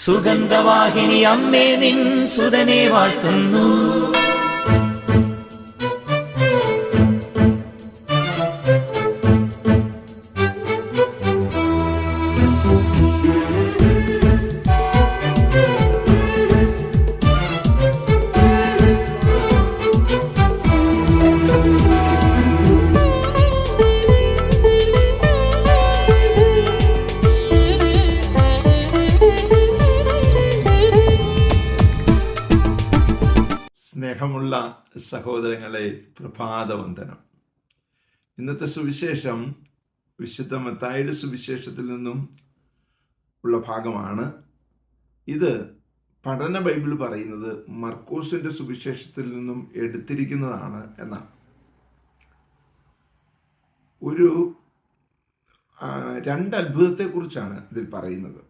സുഗന്ധവാഹിനി അമ്മേ നിൻ സുതനെ വാഴ്ത്തുന്നു. സ്നേഹമുള്ള സഹോദരങ്ങളെ, പ്രഭാതവന്ദനം. ഇന്നത്തെ സുവിശേഷം വിശുദ്ധ മത്തായിയുടെ സുവിശേഷത്തിൽ നിന്നും ഉള്ള ഭാഗമാണ്. ഇത് പഠന ബൈബിൾ പറയുന്നത് മർക്കോസിന്റെ സുവിശേഷത്തിൽ നിന്നും എടുത്തിരിക്കുന്നതാണ് എന്നാണ്. ഒരു രണ്ട് അത്ഭുതത്തെക്കുറിച്ചാണ് ഇതിൽ പറയുന്നത്.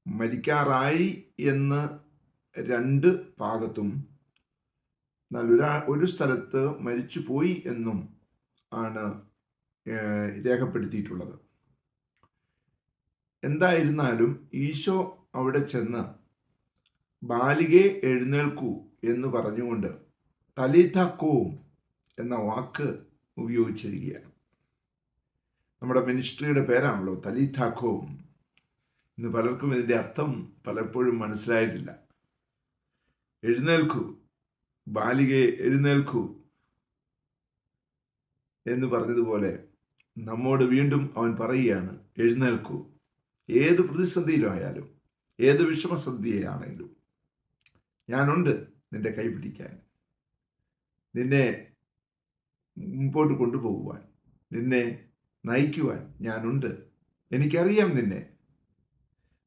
മരിക്കാറായി എന്ന് രണ്ട് ഭാഗത്തും, എന്നാൽ ഒരു സ്ഥലത്ത് മരിച്ചു പോയി എന്നും ആണ് രേഖപ്പെടുത്തിയിട്ടുള്ളത്. എന്തായിരുന്നാലും ഈശോ അവിടെ ചെന്ന് ബാലികെ എഴുന്നേൽക്കൂ എന്ന് പറഞ്ഞുകൊണ്ട് തലീഥാ കൂം എന്ന വാക്ക് ഉപയോഗിച്ചിരിക്കുകയാണ്. നമ്മുടെ മിനിസ്ട്രിയുടെ പേരാണല്ലോ തലീഥാ കൂം. ഇന്ന് പലർക്കും ഇതിൻ്റെ അർത്ഥം പലപ്പോഴും മനസ്സിലായിട്ടില്ല. എഴുന്നേൽക്കൂ, ബാലികയെ എഴുന്നേൽക്കൂ എന്ന് പറഞ്ഞതുപോലെ നമ്മോട് വീണ്ടും അവൻ പറയുകയാണ്, എഴുന്നേൽക്കൂ. ഏത് പ്രതിസന്ധിയിലായാലും, ഏത് വിഷമസന്ധിയാണെങ്കിലും ഞാനുണ്ട് നിന്റെ കൈ പിടിക്കാൻ, നിന്നെ മുമ്പോട്ട് കൊണ്ടുപോകുവാൻ, നിന്നെ നയിക്കുവാൻ ഞാനുണ്ട്. എനിക്കറിയാം നിന്നെ.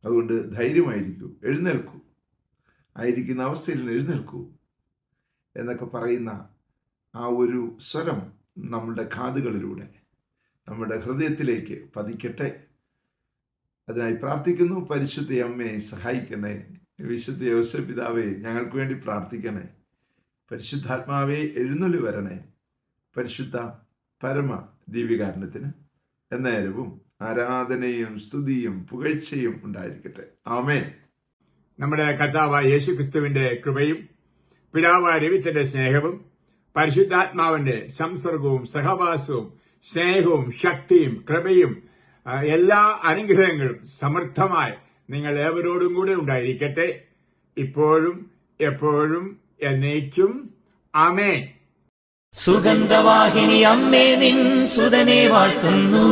അതുകൊണ്ട് ധൈര്യമായിരിക്കൂ, എഴുന്നേൽക്കൂ, ആയിരിക്കുന്ന അവസ്ഥയിൽ നിന്ന് എഴുന്നേൽക്കൂ എന്നൊക്കെ പറയുന്ന ആ ഒരു സ്വരം നമ്മളുടെ കാതുകളിലൂടെ നമ്മുടെ ഹൃദയത്തിലേക്ക് പതിക്കട്ടെ. അതിനായി പ്രാർത്ഥിക്കുന്നു. പരിശുദ്ധ അമ്മയെ സഹായിക്കണേ. വിശുദ്ധ യോസേപ്പ് പിതാവേ, ഞങ്ങൾക്ക് വേണ്ടി പ്രാർത്ഥിക്കണേ. പരിശുദ്ധാത്മാവേ, എഴുന്നള്ളി വരണേ. പരിശുദ്ധ പരമ ദിവ്യകാരുണ്യത്തിന് എന്നേരവും ആരാധനയും സ്തുതിയും പുകഴ്ചയും ഉണ്ടായിരിക്കട്ടെ. ആമേൻ. നമ്മുടെ കർത്താവായ യേശുക്രിസ്തുവിന്റെ കൃപയും പിതാവായ ദൈവത്തിന്റെ സ്നേഹവും പരിശുദ്ധാത്മാവിന്റെ സംസർഗവും സഹവാസവും സ്നേഹവും ശക്തിയും കൃപയും എല്ലാ അനുഗ്രഹങ്ങളും സമൃദ്ധമായി നിങ്ങൾ ഏവരോടും കൂടെ ഉണ്ടായിരിക്കട്ടെ, ഇപ്പോഴും എപ്പോഴും എന്നേക്കും. ആമേൻ. സുഗന്ധവാഹിനി അമ്മേ നിൻ സുതനെ വാഴ്ത്തുന്നു.